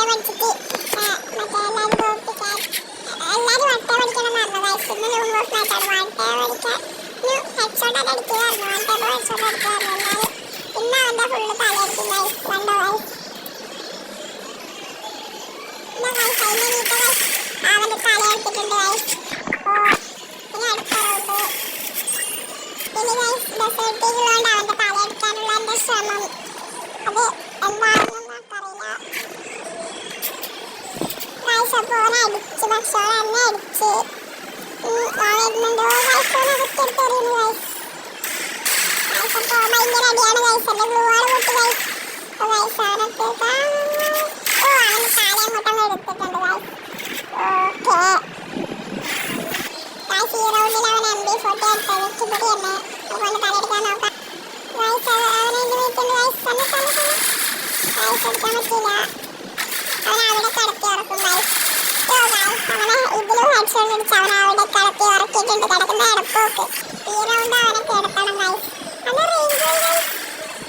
പഠിച്ചിട്ട് മറ്റേ എല്ലാവരും തോൽപ്പിക്കാൻ എല്ലാവരും വട്ട പഠിക്കണം എന്ന് പറഞ്ഞു ഗൈസ്. ഇന്ന് ലൂം ഓഫ് മാച്ചാണ് വട്ട പഠിക്കാൻ. ഹെഡ്ഷോട്ട് ഒക്കെ അടിക്കുമായിരുന്നു, വട്ട ഹെഡ്ഷോട്ട് അടിക്കുമായിരുന്നു. എന്നാലും ഇന്ന് അവൻ്റെ ഫുള്ള് തലയടിക്കും ഗൈസ്. കണ്ടോ ഗൈസ്, ഇന്ന് ഗൈസ് അതിൻ്റെ നീട്ട ഗൈസ് അവൻ്റെ തലയെടുത്തിട്ടുണ്ട് ഗൈസ്. ഇനി അടുത്ത റൗണ്ട്. ഇനി ഗൈസ് ഡെസേർട്ടിലുള്ളതുകൊണ്ട് അവൻ്റെ തലയെടുക്കാനുള്ള എൻ്റെ ശ്രമം അത് എന്താണെന്ന് നമുക്കറിയില്ല ഗൈസ്. അപ്പോൾ ഓനെ അടിച്ച്, പക്ഷെ ഓൻ എന്നെ അടിച്ച്. വരുന്നുണ്ടോ ഗൈസ്, ഓനെ കുത്തിയെടുത്തെറിയുന്നു ഗൈസ്. ഗൈസ് അപ്പോൾ ഭയങ്കര അടിയാണ് ഗൈസ്. എൻ്റെ ഗ്ലൂവാൾ പൊട്ടി ഗൈസ്. അപ്പോൾ ഗൈസ് അവനൊക്കെ അവൻ്റെ കാലം അങ്ങോട്ടങ്ങ് എടുത്തിട്ടുണ്ട് ഗൈസ്. ഓക്കെ ഗൈസ്, ഈ റൗണ്ടിൽ അവൻ MB40 എടുത്ത് വെക്കിപ്പൊടി തന്നെ അതുപോലെ തലയെടുക്കാൻ നോക്കാം ഗൈസ്. അവനെ എൻ്റെ വീട്ടിൽ ഗൈസ് തന്നെ ഗൈസ് എടുക്കാൻ പറ്റില്ല. അവൻ അവിടെ കിടത്തി ഇറക്കും ഗൈസ്. അവനെ ഇതിലും ഹെഡ്ഷോട്ട് അടിച്ച് അവൻ അവിടെ കിടത്തി ഇറക്കിയിട്ടുണ്ട്. കിടക്കുന്ന ഇടപ്പോക്ക് ഈ റൗണ്ട് അവനെ കിടത്തണം ഗൈസ്. നല്ല റേഞ്ച് ഗൈസ്.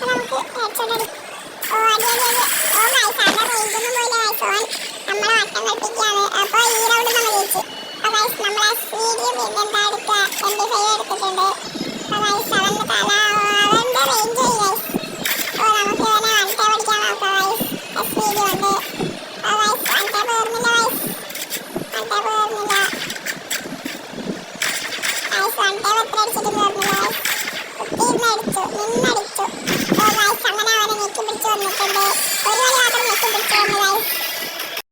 നമുക്ക് ഹെഡ്ഷോട്ട് അടിക്കും. ഓ അടി അടി അടി. ഓ ഗൈസ് അവൻ്റെ റേഞ്ചൊന്നും പോയില്ല ഗൈസ്. ഓൻ നമ്മളെ വട്ടം കെട്ടിക്കാണ്. അപ്പോൾ ഈ റൗണ്ട് നമ്മൾ ജയിച്ചു. അപ്പോൾ ഗൈസ് നമ്മളെ മീഡിയം എന്താ എടുക്കുക MB5 എടുത്തിട്ടുണ്ട്. അപ്പോൾ ഗൈസ് അവൻ്റെ തല അവൻ്റെ റേഞ്ച് പോയി ഗൈസ്. ഓ നമുക്ക് ഇവനെ വട്ട പഠിക്കാൻ നോക്കാം ഗൈസ്. SPD ഉണ്ട്. അപ്പോൾ ഗൈസ് വട്ട പേർന്നില്ല ഗൈസ്. വട്ട പേർന്നില്ല ഗൈസ്. വട്ട എത്ര അടിച്ചിട്ട് പേർന്നില്ല ഗൈസ്. കുത്തിയിരുന്നടിച്ചു, നിന്നടിച്ചു. ഓ ഗൈസ് അങ്ങനെ അവനെ നീക്കി പിടിച്ച് വന്നിട്ടുണ്ട്. ഒരു വഴി മാത്രം നീക്കി പിടിച്ച് വന്നു ഗൈസ്.